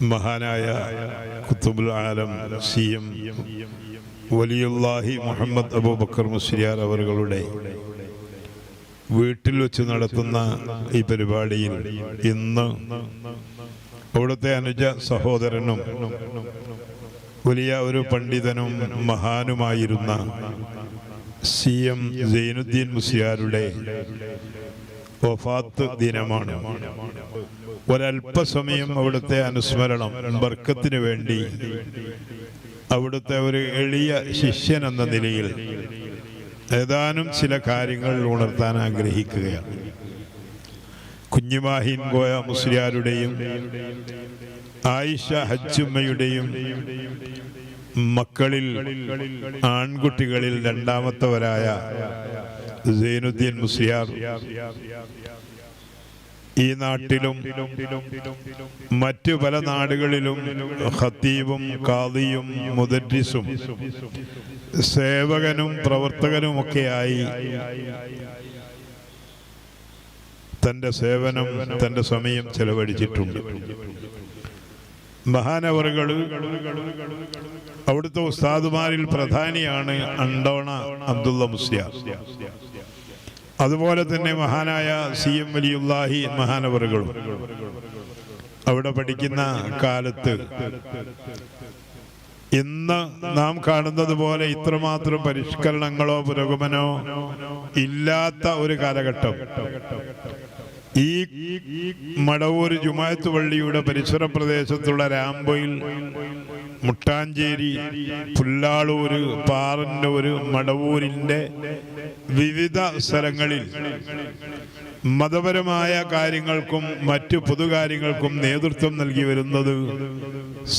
മഹാനായ ഖുതുബുൽ ആലം CM വലിയുല്ലാഹി മുഹമ്മദ് അബൂബക്കർ മുസ്ലിയാർ അവരുടെ വീട്ടിൽ വെച്ച് നടത്തുന്ന ഈ പരിപാടിയിൽ ഇന്ന് അവിടുത്തെ അനുജ സഹോദരനും വലിയ ഒരു പണ്ഡിതനും മഹാനുമായിരുന്ന CM സൈനുദ്ദീൻ മുസ്ലിയാരുടെ വഫാത്ത് ദിനമാണ്. ഒരല്പസമയം അവിടുത്തെ അനുസ്മരണം ബർക്കത്തിന് വേണ്ടി അവിടുത്തെ ഒരു എളിയ ശിഷ്യൻ എന്ന നിലയിൽ ഏതാനും ചില കാര്യങ്ങൾ ഉണർത്താൻ ആഗ്രഹിക്കുകയാണ്. കുഞ്ഞിമാഹിൻ കോയ മുസ്ലിയാരുടെയും ആയിഷ ഹജ്ജുമ്മയുടെയും മക്കളിൽ ആൺകുട്ടികളിൽ രണ്ടാമത്തവരായ സൈനുദ്ദീൻ മുസ്ലിയാർ ഈ നാട്ടിലും മറ്റു പല നാടുകളിലും ഖത്തീബും ഖാദിയും മുദർരിസും സേവകനും പ്രവർത്തകനുമൊക്കെയായി തൻ്റെ സേവനം, തൻ്റെ സമയം ചെലവഴിച്ചിട്ടുണ്ട്. മഹാനവറുകൾ അവിടുത്തെ ഉസ്താദുമാരിൽ പ്രധാനിയാണ് അണ്ടോണ അബ്ദുള്ള മുസ്ലിയാർ. അതുപോലെ തന്നെ മഹാനായ CM വലിയുല്ലാഹി മഹാനവറുകളും അവിടെ പഠിക്കുന്ന കാലത്ത് ഇന്ന് നാം കാണുന്നത് പോലെ ഇത്രമാത്രം പരിഷ്കരണങ്ങളോ പുരോഗമനോ ഇല്ലാത്ത ഒരു കാലഘട്ടം ഈ മടവൂർ ജുമാഅത്ത് പള്ളിയുടെ പരിസര പ്രദേശത്തുള്ള രാംബോയിൽ, മുട്ടാഞ്ചേരി, പുല്ലാളൂര്, പാറന്നൂര്, മടവൂരിൻ്റെ വിവിധ സ്ഥലങ്ങളിൽ മതപരമായ കാര്യങ്ങൾക്കും മറ്റു പൊതുകാര്യങ്ങൾക്കും നേതൃത്വം നൽകി വരുന്നത്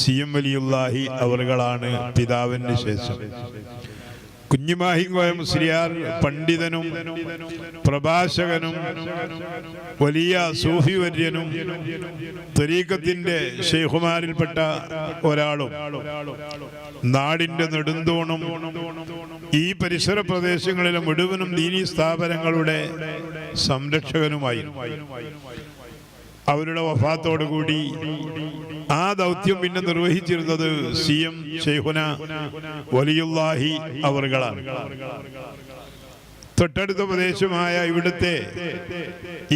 CM വലിയുല്ലാഹി അവറുകളാണ്. പിതാവിന് ശേഷം കുഞ്ഞിമാഹിൻ കോയ മുസ്ലിയാർ പണ്ഡിതനും പ്രഭാഷകനും വലിയ സൂഫി വര്യനും തരീഖത്തിന്റെ ശൈഖുമാരിൽപ്പെട്ട ഒരാളും നാടിന്റെ നെടുന്തൂണും ഈ പരിസര പ്രദേശങ്ങളിലെ മുഴുവനും ദീനീ സ്ഥാപനങ്ങളുടെ സംരക്ഷകനുമായി. അവരുടെ വഫാത്തോടുകൂടി ആ ദൗത്യം പിന്നെ നിർവഹിച്ചിരുന്നത് CM ശൈഖുന വലിയുല്ലാഹി അവറുകളാണ്. തൊട്ടടുത്ത പ്രദേശമായ ഇവിടുത്തെ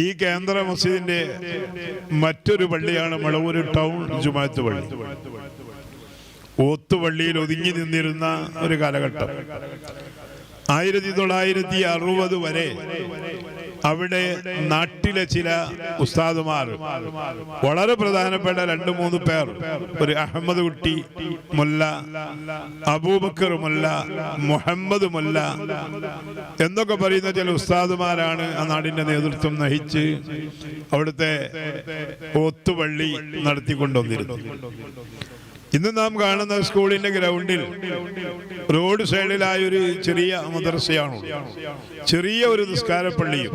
ഈ കേന്ദ്ര മസ്ജിദിന്റെ മറ്റൊരു പള്ളിയാണ് മടവൂർ ടൗൺ ജുമാഅത്ത് പള്ളി. ഓത്തുപള്ളിയിൽ ഒതുങ്ങി നിന്നിരുന്ന ഒരു കാലഘട്ടം 1960 വരെ അവിടെ നാട്ടിലെ ചില ഉസ്താദുമാർ, വളരെ പ്രധാനപ്പെട്ട 2-3 പേർ, ഒരു അഹമ്മദ് കുട്ടി മുല്ല, അബൂബക്കർ മുല്ല, മുഹമ്മദ് മുല്ല എന്നൊക്കെ പറയുന്ന ചില ഉസ്താദുമാരാണ് ആ നാടിന്റെ നേതൃത്വം നയിച്ച് അവിടുത്തെ ഓത്തുപള്ളി നടത്തിക്കൊണ്ടുവന്നിരുന്നത്. ഇന്ന് നാം കാണുന്ന സ്കൂളിന്റെ ഗ്രൗണ്ടിൽ റോഡ് സൈഡിലായൊരു ചെറിയ മദ്രസയാണ്, ചെറിയ ഒരു നിസ്കാരപ്പള്ളിയും.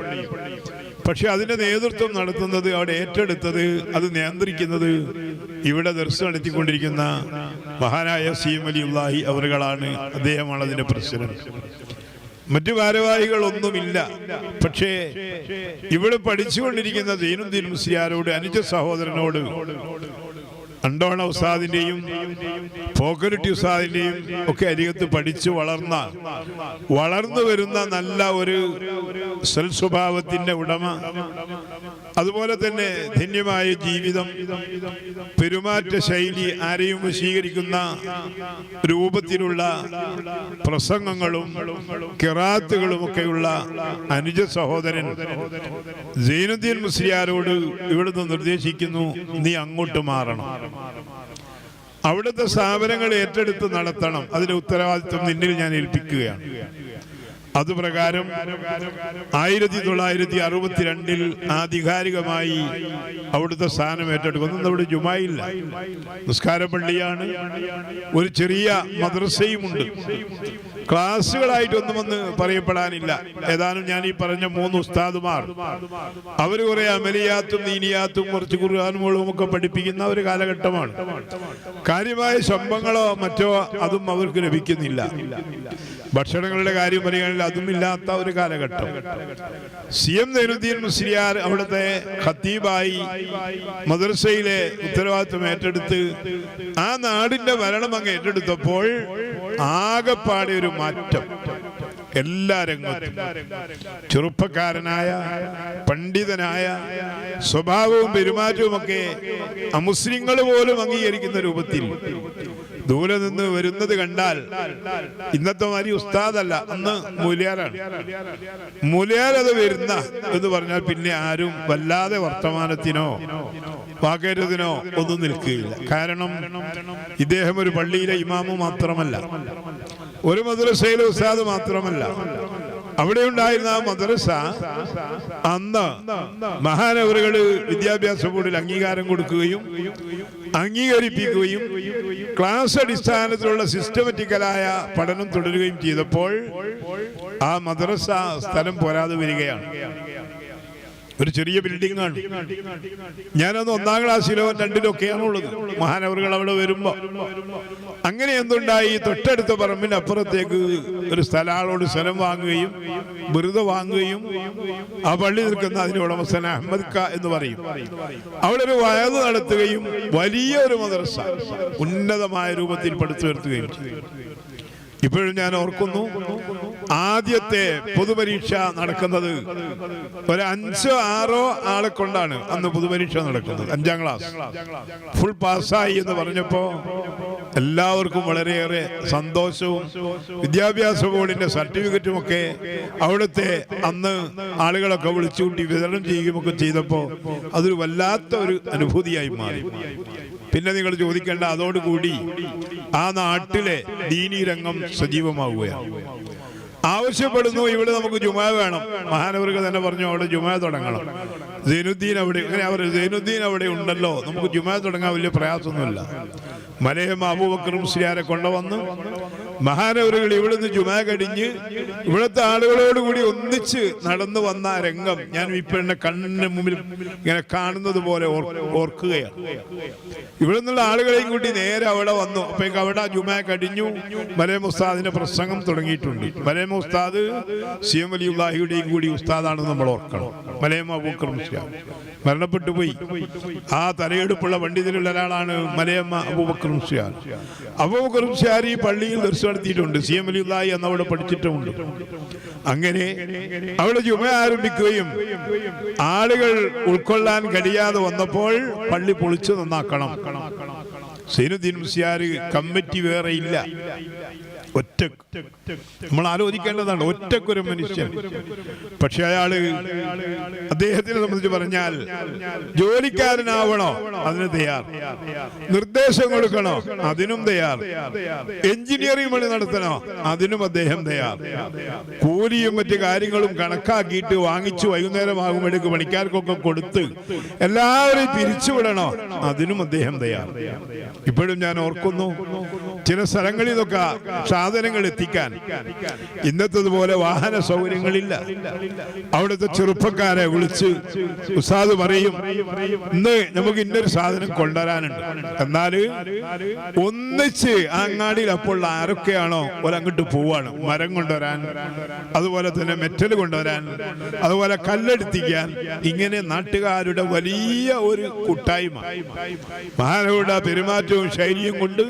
പക്ഷെ അതിന്റെ നേതൃത്വം നടത്തുന്നത്, അവിടെ ഏറ്റെടുത്തത്, അത് നിയന്ത്രിക്കുന്നത് ഇവിടെ ദർസ് നടത്തിക്കൊണ്ടിരിക്കുന്ന മഹാനായ CM വലിയുല്ലാഹി അവറുകളാണ്. അദ്ദേഹമാണ് അതിന്റെ പ്രസിഡന്റ്. മറ്റു ഭാരവാഹികളൊന്നുമില്ല. പക്ഷേ ഇവിടെ പഠിച്ചുകൊണ്ടിരിക്കുന്ന സൈനുദ്ദീൻ മുസ്ലിയാരോട്, അനുജ സഹോദരനോട്, അണ്ടോണ ഉസ്താദിന്റെയും പോക്കരട്ടി ഉസ്താദിന്റെയും ഒക്കെ അരികത്ത് പഠിച്ചു വളർന്നു വരുന്ന നല്ല ഒരു സൽസ്വഭാവത്തിന്റെ ഉടമ, അതുപോലെ തന്നെ ധന്യമായ ജീവിതം, പെരുമാറ്റ ശൈലി, ആരെയും വശീകരിക്കുന്ന രൂപത്തിലുള്ള പ്രസംഗങ്ങളും ഖിറാത്തുകളും ഒക്കെയുള്ള അനുജ സഹോദരൻ സൈനുദ്ദീൻ മുസ്ലിയാരോട് ഇവിടുന്ന് നിർദ്ദേശിക്കുന്നു, നീ അങ്ങോട്ട് മാറണം, അവിടുത്തെ സ്ഥാപനങ്ങൾ ഏറ്റെടുത്ത് നടത്തണം, അതിന്റെ ഉത്തരവാദിത്വം നിന്നിൽ ഞാൻ ഏൽപ്പിക്കുകയാണ്. അതുപ്രകാരം 1962 ആധികാരികമായി അവിടുത്തെ സ്ഥാനം ഏറ്റെടുക്കുന്നു. അവിടെ ജുമായില്ല, നിസ്കാരപ്പള്ളിയാണ്, ഒരു ചെറിയ മദ്രസയുമുണ്ട്. ക്ലാസ്സുകളായിട്ടൊന്നും ഒന്ന് പറയപ്പെടാനില്ല. ഏതാനും ഞാൻ ഈ പറഞ്ഞ 3 ഉസ്താദുമാർ, അവർ കുറെ അമലിയാത്തും ദീനിയാത്തും കുറച്ച് ഖുർആനുകളും ഒക്കെ പഠിപ്പിക്കുന്ന ഒരു കാലഘട്ടമാണ്. കാര്യമായ ശമ്പളങ്ങളോ മറ്റോ അതും അവർക്ക് ലഭിക്കുന്നില്ല. ഭക്ഷണങ്ങളുടെ കാര്യം പറയുകയാണെങ്കിൽ ആണെങ്കിൽ അതുമില്ലാത്ത ഒരു കാലഘട്ടം. CM സൈനുദ്ദീൻ മുസ്ലിയാർ അവിടുത്തെ ഖത്തീബായി മദ്രസയിലെ ഉത്തരവാദിത്വം ഏറ്റെടുത്ത് ആ നാടിന്റെ ഭരണം അങ്ങ് ഏറ്റെടുത്തപ്പോൾ ആകെപ്പാടെ ഒരു മാറ്റം. എല്ലാ രംഗത്തും ചെറുപ്പക്കാരനായ പണ്ഡിതനായ സ്വഭാവവും പെരുമാറ്റവുമൊക്കെ അമുസ്ലിങ്ങൾ പോലും അംഗീകരിക്കുന്ന രൂപത്തിൽ ദൂരെ നിന്ന് വരുന്നത് കണ്ടാൽ, ഇന്നത്തെ മാതിരി ഉസ്താദല്ല, അന്ന് മൂല്യാരാണ്. മൂല്യാർ അത് വരുന്ന എന്ന് പറഞ്ഞാൽ പിന്നെ ആരും വല്ലാതെ വർത്തമാനത്തിനോ വാക്കേറ്റത്തിനോ ഒന്നും നിൽക്കുകയില്ല. കാരണം ഇദ്ദേഹം ഒരു പള്ളിയിലെ ഇമാമു മാത്രമല്ല, ഒരു മദ്രസയിലെ ഉസ്താദ് മാത്രമല്ല. അവിടെ ഉണ്ടായിരുന്ന ആ മദ്രസ അന്ന് മഹാനവറുകള് വിദ്യാഭ്യാസ ബോർഡിൽ അംഗീകാരം കൊടുക്കുകയും അംഗീകരിപ്പിക്കുകയും ക്ലാസ് അടിസ്ഥാനത്തിലുള്ള സിസ്റ്റമാറ്റിക്കലായ പഠനം തുടരുകയും ചെയ്തപ്പോൾ ആ മദ്രസ സ്ഥലം പോരാതെ വരികയാണ്. ഒരു ചെറിയ ബിൽഡിംഗ് ആണ്. ഞാനന്ന് 1ാം ക്ലാസ്സിലോ 2ിലോ ഒക്കെയാണ് ഉള്ളത്. മഹാനവറുകൾ അവിടെ വരുമ്പോ അങ്ങനെ എന്തുണ്ടായി, തൊട്ടടുത്ത പറമ്പിന് അപ്പുറത്തേക്ക് ഒരു ആളോട് സ്ഥലം വാങ്ങുകയും വെറുതെ വാങ്ങുകയും ആ പള്ളി നിൽക്കുന്ന അതിന്റെ ഉടമസ്ഥൻ അഹമ്മദ് ക എന്ന് പറയും, അവിടെ ഒരു വയത് നടത്തുകയും വലിയ ഒരു മദ്രസ ഉന്നതമായ രൂപത്തിൽ പടുത്തുയർത്തുകയും ചെയ്തു. ഇപ്പോഴും ഞാൻ ഓർക്കുന്നു, ആദ്യത്തെ പൊതുപരീക്ഷ നടക്കുന്നത് ഒരു 5-6 ആളെ കൊണ്ടാണ് അന്ന് പൊതുപരീക്ഷ നടക്കുന്നത്. 5ാം ക്ലാസ് ഫുൾ പാസ്സായി എന്ന് പറഞ്ഞപ്പോ എല്ലാവർക്കും വളരെയേറെ സന്തോഷവും വിദ്യാഭ്യാസ ബോർഡിന്റെ സർട്ടിഫിക്കറ്റും ഒക്കെ അവിടുത്തെ അന്ന് ആളുകളൊക്കെ വിളിച്ചുകൂട്ടി വിതരണം ചെയ്യുകയൊക്കെ ചെയ്തപ്പോ അതൊരു വല്ലാത്ത ഒരു അനുഭൂതിയായി മാറി. പിന്നെ നിങ്ങൾ ചോദിക്കേണ്ട, അതോടുകൂടി ആ നാട്ടിലെ ദീനീ രംഗം സജീവമാവുകയാണ്. ആവശ്യപ്പെടുന്നു, ഇവിടെ നമുക്ക് ജുമാ വേണം. മഹാനവറുകൾ തന്നെ പറഞ്ഞു അവിടെ ജുമാ തുടങ്ങണം. സൈനുദ്ദീൻ അവിടെ, അങ്ങനെ അവർ സൈനുദ്ദീൻ അവിടെ ഉണ്ടല്ലോ, നമുക്ക് ജുമാ തുടങ്ങാൻ വലിയ പ്രയാസമൊന്നുമില്ല. മലയമ്മ അബൂബക്കർ മുസ്ലിയാരെ കൊണ്ടുവന്ന് മഹാനവറുകൾ ഇവിടുന്ന് ജുമാ കഴിഞ്ഞ് ഇവിടുത്തെ ആളുകളോടുകൂടി ഒന്നിച്ച് നടന്നു വന്ന രംഗം ഞാൻ ഇപ്പോഴെന്നെ കണ്ണിന് മുമ്പിൽ ഇങ്ങനെ കാണുന്നത് പോലെ ഓർക്കുകയാണ്. ഇവിടെ നിന്നുള്ള ആളുകളെയും കൂട്ടി നേരെ അവിടെ വന്നു. അപ്പോഴേക്ക് അവിടെ ജുമാ കഴിഞ്ഞു. മലയം ഉസ്താദിന്റെ പ്രസംഗം തുടങ്ങിയിട്ടുണ്ട്. മലയം ഉസ്താദ് CM വലിയുള്ളാഹിയുടെയും കൂടി ഉസ്താദാണെന്ന് നമ്മൾ ഓർക്കണം. മലയം അബൂബക്കർ മുസ്ലിയാർ മരണപ്പെട്ടു പോയി. ആ തലയെടുപ്പുള്ള പണ്ഡിതരിലുള്ള ഒരാളാണ് മലയമ്മ അബൂബക്കർ മുസ്ലിയാർ. അബൂബക്കർ മുസ്ലിയാർ ഈ പള്ളിയിൽ ദർശനം നടത്തിയിട്ടുണ്ട്. CM വലിയുള്ളാഹി എന്ന് അവിടെ പഠിച്ചിട്ടുമുണ്ട്. അങ്ങനെ അവിടെ ജുമ ആരംഭിക്കുകയും ആളുകൾ ഉൾക്കൊള്ളാൻ കഴിയാതെ വന്നപ്പോൾ പള്ളി പൊളിച്ചു നന്നാക്കണം. സൈനുദ്ദീൻ മുസ്ലിയാർ കമ്മിറ്റി വേറെ ഇല്ല, ഒറ്റ. നമ്മൾ ആലോചിക്കേണ്ടതാണ്, ഒറ്റക്കൊരു മനുഷ്യൻ. പക്ഷെ അയാള് അദ്ദേഹത്തിനെ സംബന്ധിച്ച് പറഞ്ഞാൽ ജോലിക്കാരനാവണോ അതിന് തയ്യാർ, നിർദ്ദേശം കൊടുക്കണോ അതിനും തയ്യാർ, എഞ്ചിനീയറിംഗ് പണി നടത്തണോ അതിനും അദ്ദേഹം തയ്യാർ, കൂലിയും മറ്റു കാര്യങ്ങളും കണക്കാക്കിയിട്ട് വാങ്ങിച്ചു വൈകുന്നേരമാകുമ്പോഴേക്ക് പണിക്കാർക്കൊക്കെ കൊടുത്ത് എല്ലാവരെയും പിരിച്ചുവിടണോ അതിനും അദ്ദേഹം തയ്യാർ. ഇപ്പോഴും ഞാൻ ഓർക്കുന്നു, ചില സ്ഥലങ്ങളിൽ നിന്നൊക്കെ സാധനങ്ങൾ എത്തിക്കാൻ ഇന്നത്തതുപോലെ വാഹന സൗകര്യങ്ങളില്ല. അവിടുത്തെ ചെറുപ്പക്കാരെ വിളിച്ച് ഉസ്താദ് പറയും, ഇന്ന് നമുക്ക് ഇന്നൊരു സാധനം കൊണ്ടുവരാനുണ്ട്. എന്നാല് ഒന്നിച്ച് ആ അങ്ങാടിയിൽ അപ്പോൾ ആരൊക്കെയാണോ ഒരങ്ങോട്ട് പോവാണ്, മരം കൊണ്ടുവരാൻ, അതുപോലെ തന്നെ മെറ്റൽ കൊണ്ടുവരാൻ, അതുപോലെ കല്ലെടുത്തിക്കാൻ. ഇങ്ങനെ നാട്ടുകാരുടെ വലിയ ഒരു കൂട്ടായ്മ മഹാനവരുടെ പെരുമാറ്റവും ശൈലിയും കൊണ്ട്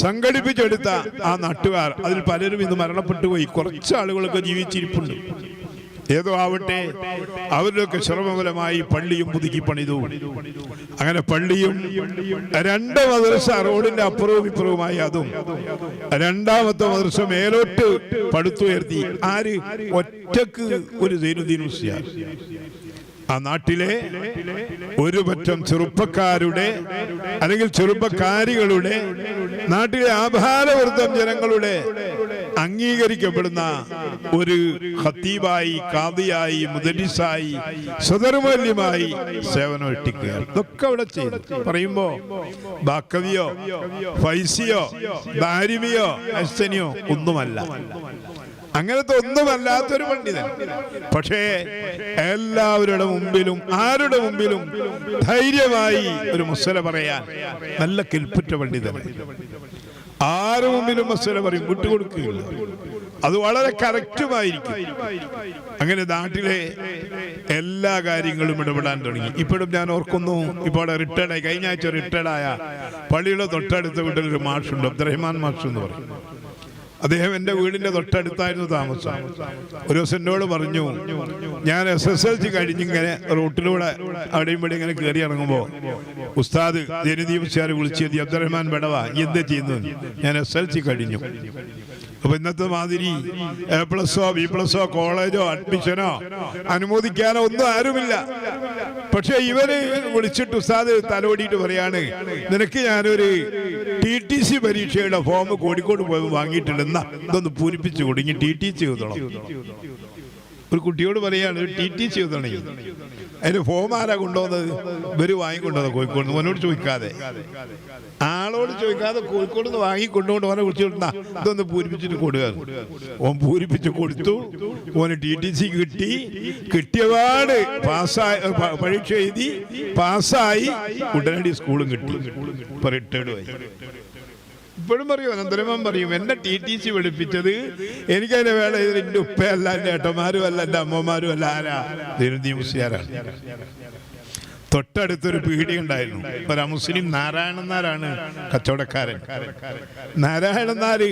സംഘടിപ്പിച്ചെടുത്ത ആ നാട്ടുകാർ, അതിൽ പലരും ഇന്ന് മരണപ്പെട്ടു പോയി. കുറച്ച് ആളുകളൊക്കെ ജീവിച്ചിരിപ്പുണ്ട്. ഏതോ ആവട്ടെ, അവരിലൊക്കെ ശ്രമഫലമായി പള്ളിയും പുതുക്കി പണിതു. അങ്ങനെ പള്ളിയും 2 മദ്രസ റോഡിന്റെ അപ്പുറവും ഇപ്പുറവുമായി, അതും 2ാമത്തെ മദ്രസ മേലോട്ട് പടുത്തുയർത്തി. ആര്? ഒറ്റക്ക് ഒരു സൈനുദ്ദീൻ മുസ്ലിയാർ. ആ നാട്ടിലെ ഒരു പറ്റം ചെറുപ്പക്കാരുടെ അല്ലെങ്കിൽ ചെറുപ്പക്കാരികളുടെ, നാട്ടിലെ ആഭാരവൃദ്ധം ജനങ്ങളുടെ അംഗീകരിക്കപ്പെടുന്ന ഒരു ഖത്തീബായി, ഖാദിയായി, മുദരിസായി, സദർമല്യമായി സേവനം എത്തിക്കുകയാണ്. ഇതൊക്കെ അവിടെ ചെയ്തു. പറയുമ്പോ ബാക്കവിയോ ഫൈസിയോ ദാരിമിയോ അസ്സനിയോ ഒന്നുമല്ല, അങ്ങനത്തെ ഒന്നുമല്ലാത്തൊരു പണ്ഡിതൻ. പക്ഷേ എല്ലാവരുടെ മുമ്പിലും ആരുടെ മുമ്പിലും ധൈര്യമായി ഒരു മുസ്സല പറയാൻ നല്ല കെൽപ്പുറ്റ പണ്ഡിതൻ. ആരും മുമ്പിലും മസല പറയും, വിട്ടുകൊടുക്കുകയില്ല. അത് വളരെ കറക്റ്റുമായിരിക്കും. അങ്ങനെ നാട്ടിലെ എല്ലാ കാര്യങ്ങളും ഇടപെടാൻ തുടങ്ങി. ഇപ്പോഴും ഞാൻ ഓർക്കുന്നു, ഇപ്പോൾ റിട്ടയർഡായി, കഴിഞ്ഞ ആഴ്ച റിട്ടയർഡായ പള്ളിയുടെ തൊട്ടടുത്ത വീട്ടിലൊരു മാഷുണ്ട്, അബ്ദുറഹ്മാൻ മാഷ് എന്ന് പറയും. അദ്ദേഹം എൻ്റെ വീടിൻ്റെ തൊട്ടടുത്തായിരുന്നു താമസം. ഒരു ദിവസം എന്നോട് പറഞ്ഞു, ഞാൻ SSLC കഴിഞ്ഞിങ്ങനെ റൂട്ടിലൂടെ അവിടെയും ഇവിടെ ഇങ്ങനെ കയറി ഇറങ്ങുമ്പോൾ ഉസ്താദ് ജനദീപ് സാർ വിളിച്ചത്, അബ്ദുറഹ്മാൻ ബടവ എന്താ ചെയ്യുന്നത്? ഞാൻ SSLC കഴിഞ്ഞു. അപ്പൊ ഇന്നത്തെ മാതിരി A+ഓ B+ഓ കോളേജോ അഡ്മിഷനോ അനുമോദിക്കാനോ ഒന്നും ആരുമില്ല. പക്ഷെ ഇവര് വിളിച്ചിട്ട് ഉസ്താദ് തലോടിയിട്ട് പറയാണ്, നിനക്ക് ഞാനൊരു TTC പരീക്ഷയുടെ ഫോം കോഴിക്കോട് പോയി വാങ്ങിയിട്ടുണ്ട്, എന്നാ ഇതൊന്ന് പൂരിപ്പിച്ചു കൊടുങ്ങി TTC എഴുതണം. ഒരു കുട്ടിയോട് പറയാണ് TTC എഴുതണേ. അതിന്റെ ഫോം ആരാ കൊണ്ടുപോകുന്നത്? ഇവര് വാങ്ങിക്കൊണ്ടുവന്നത് കോഴിക്കോട്. ഓനോട് ചോദിക്കാതെ, ആളോട് ചോദിക്കാതെ കോഴിക്കോട് നിന്ന് വാങ്ങിക്കൊണ്ടുകൊണ്ട് ഓനെ വിളിച്ചിട്ടുണ്ടാ ഇതൊന്ന് പൂരിപ്പിച്ചിട്ട് കൊടുക്കുക. ഓൻ പൂരിപ്പിച്ച് കൊടുത്തു. ഓന് TTC കിട്ടി. കിട്ടിയപാട് പാസ്സായി, പരീക്ഷ എഴുതി പാസ്സായി, ഉടനടി സ്കൂളും കിട്ടി. ഇപ്പൊ റിട്ടയർഡ് ആയി. ഇപ്പോഴും പറയും, അനന്തരമൻ പറയും, എന്നെ TTC പഠിപ്പിച്ചത് എനിക്കതിന്റെ വേള എൻ്റെ ഉപ്പയല്ല, എൻ്റെ ഏട്ടന്മാരും അല്ല, എൻ്റെ അമ്മമാരും അല്ല, ആരാ? മുസ്ലിയാരാണ്. തൊട്ടടുത്തൊരു പീടി ഉണ്ടായിരുന്നു. ഒരു മുസ്ലിം നാരായണൻ നാരാണ് കച്ചവടക്കാരൻ. നാരായണൻ നാര്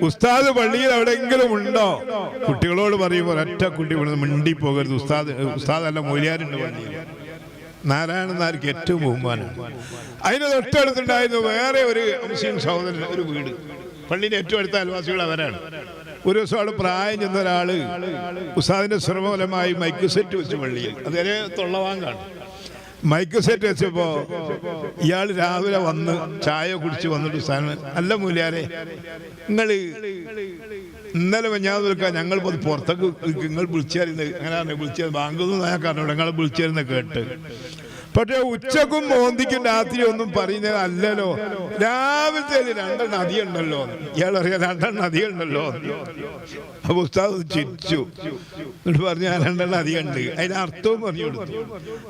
ഉസ്താദ് പള്ളിയിൽ എവിടെയെങ്കിലും ഉണ്ടോ കുട്ടികളോട് പറയുമ്പോൾ ഒരൊറ്റ കുട്ടി മിണ്ടി പോകരുത്, ഉസ്താദല്ല മൊയ്ലിയാരുണ്ട് പള്ളിയിൽ. നാരായണൻ നാർക്ക് ഏറ്റവും ബഹുമാനം. അതിന് തൊട്ടടുത്തുണ്ടായിരുന്നു വേറെ ഒരു മുസ്ലിം സഹോദരൻ, ഒരു വീട്. പള്ളിയുടെ ഏറ്റവും അടുത്ത അയൽവാസികൾ അവരാണ്. ഒരു ദിവസം അവിടെ പ്രായം ചെന്ന ഒരാള് ഉസ്താദിന്റെ ശ്രമഫലമായി മൈക്ക് സെറ്റ് വെച്ച് പള്ളിയിൽ, അതേ തൊള്ളവാങ്കാണ്. മൈക്ക് സെറ്റ് വെച്ചപ്പോ ഇയാൾ രാവിലെ വന്ന് ചായ കുടിച്ച് വന്നിട്ട് ഉസ്താദിന്, അല്ല മൂല്യാരെ, നിങ്ങള് ഇന്നലെ ഞാൻ നിൽക്കാൻ ഞങ്ങൾ പുറത്തേക്ക് നിങ്ങൾ വിളിച്ചായിരുന്നു, അങ്ങനെയാണ് വിളിച്ചത്, ബാങ്കൊന്നും ഞാൻ കാരണം ഞങ്ങൾ വിളിച്ചായിരുന്നു കേട്ട്. പക്ഷെ ഉച്ചക്കും മോന്തിക്കും രാത്രി ഒന്നും പറയുന്നതല്ലല്ലോ, രാവിലത്തെ 2 നദിയുണ്ടല്ലോ. ഇയാൾ അറിയാം 2 നദിയുണ്ടല്ലോ. അപ്പൊ ഉസ്താദ് ചിരിച്ചു. എന്നിട്ട് പറഞ്ഞു, ഞാൻ 2 നദിയുണ്ട്. അതിന് അർത്ഥവും പറഞ്ഞു കൊടുത്തു.